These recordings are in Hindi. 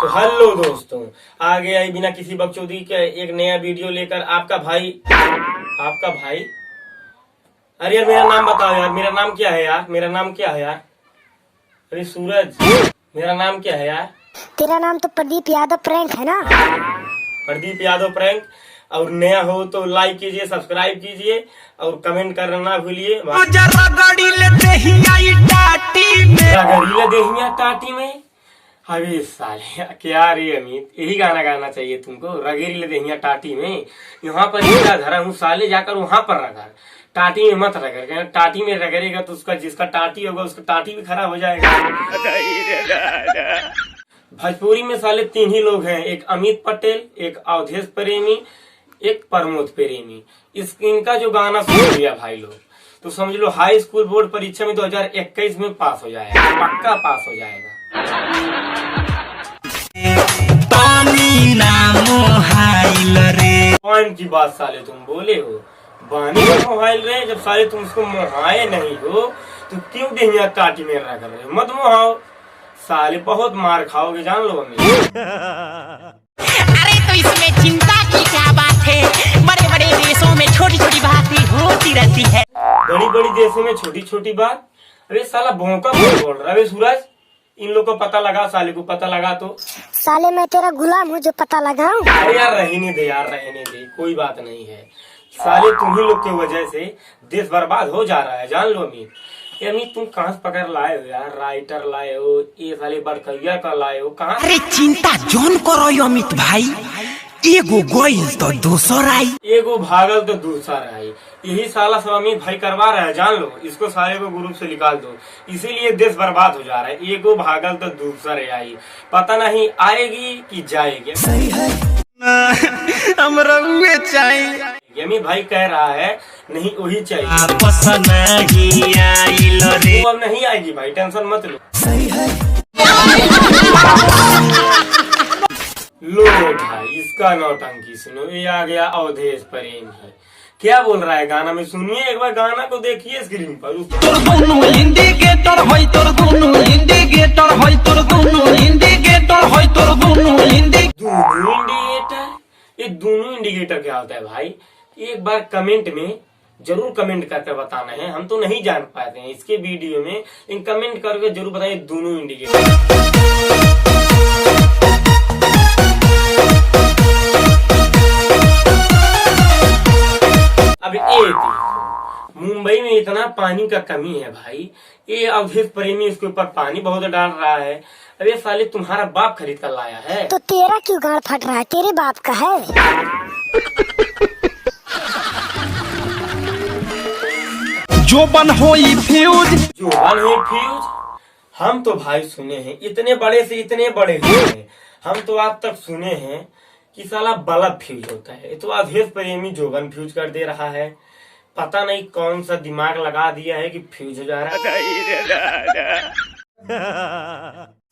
तो हेलो दोस्तों, आ गया ही बिना किसी बकचोदी के एक नया वीडियो लेकर आपका भाई। अरे यार मेरा नाम बताओ यार, मेरा नाम क्या है यार, मेरा नाम क्या है यार? अरे सूरज, मेरा नाम क्या है यार? तेरा नाम तो प्रदीप यादव प्रैंक है ना? प्रदीप यादव प्रैंक। और नया हो तो लाइक कीजिए, सब्सक्राइब कीजिए और कमेंट करना ना भूलिए। रगड़ीले देहिया टाटी में। अरे साले क्या रे अमित, यही गाना गाना चाहिए तुमको। रगड़ीले देहिया टाटी में, यहाँ पर इसका धरा हूँ साले, जाकर वहां पर रगड़, टाटी में मत रगड़। टाटी में रगड़ेगा तो उसका जिसका टाटी होगा उसका टाटी भी खराब हो जाएगा। भोजपुरी में साले तीन ही लोग हैं, एक अमित पटेल, एक अवधेश प्रेमी, एक प्रमोद प्रेमी। इनका जो गाना सुन लिया भाई लोग तो समझ लो हाई स्कूल बोर्ड परीक्षा में 2021 में पास हो जाएगा, पक्का पास हो जाएगा। कौन की बात साले तुम बोले हो? बानी का मोबाइल रहे, जब साले तुम उसको मोहाए नहीं हो तो क्यों देहिया टाटी में रह कर रहे? मत मोहाओ साले, बहुत मार खाओगे जान लो। अरे तो इसमें चिंता की क्या बात है, बड़े बड़े देशों में छोटी छोटी बातें होती रहती है। बड़ी बड़ी देशों में छोटी छोटी बात? अरे साला भौंका बोल रहा है सूरज। इन लोग को पता लगा, साले को पता लगा तो साले मैं तेरा गुलाम हूँ जो पता लगाऊं। अरे यार रहने दे यार, रहने दे, कोई बात नहीं है। साले तुम ही लोग की वजह से देश बर्बाद हो जा रहा है जान लो। अमित तुम कहाँ से पकड़ लाए हो यार? राइटर लाए हो, ये साले बड़कैया का लाए हो, कहाँ? अरे चिंता जोन करो अमित भाई, एगो गोइल तो दूसर आई, एगो भागल तो दूसर आई। यही साला सब अमित भाई करवा रहा है जान लो। इसको सारे को ग्रुप से निकाल दो, इसीलिए देश बर्बाद हो जा रहा है। एगो भागल तो दूसर आई, पता नहीं आएगी कि जाएगी। सही है हमरा चाहिए। अमित भाई कह रहा है नहीं वही चाहिए, वो अब नहीं आएगी भाई, टेंशन मत लो। सही है लो भाई, इसका नौटंकी सुनो। ये आ गया अवधेश प्रेमी, क्या बोल रहा है गाना में? सुनिए एक बार, गाना को देखिए स्क्रीन पर। दोनों इंडिकेटर होय, तोर दोनों इंडिकेटर होय, तोर दोनों इंडिकेटर होय, तोर दोनों इंडिकेटर। ये दोनों इंडिकेटर क्या होता है भाई? एक बार कमेंट में जरूर कमेंट करके बताना है, हम तो नहीं जान पाते हैं इसके वीडियो में, लेकिन कमेंट करके जरूर बताइए दोनों इंडिकेटर। अब एक मुंबई में इतना पानी का कमी है भाई, ये अवधेश प्रेमी इसके ऊपर पानी बहुत डाल रहा है। अरे साले तुम्हारा बाप खरीद कर लाया है तो तेरा क्यों गाड़ फट रहा है? तेरे बाप का है। जो बन होई फ्यूज, हम तो भाई सुने हैं इतने बड़े से इतने बड़े हुए हैं, हम तो आज तक सुने हैं कि साला बल्ब फ्यूज होता है। तो अवधेश प्रेमी जोबन फ्यूज कर दे रहा है, पता नहीं कौन सा दिमाग लगा दिया है कि फ्यूज हो जा रहा है।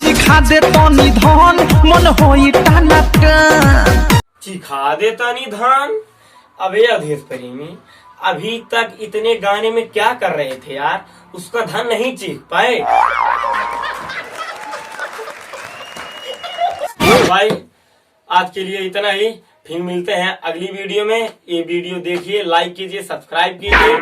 सिखा दे तो निधान मन होई टाना चिखा देता निधान। अबे अवधेश प्रेमी, अभी तक इतने गाने में क्या कर रहे थे यार? उसका धन नहीं चीख पाए भाई। आज के लिए इतना ही, फिर मिलते हैं अगली वीडियो में। ये वीडियो देखिए, लाइक कीजिए, सब्सक्राइब कीजिए।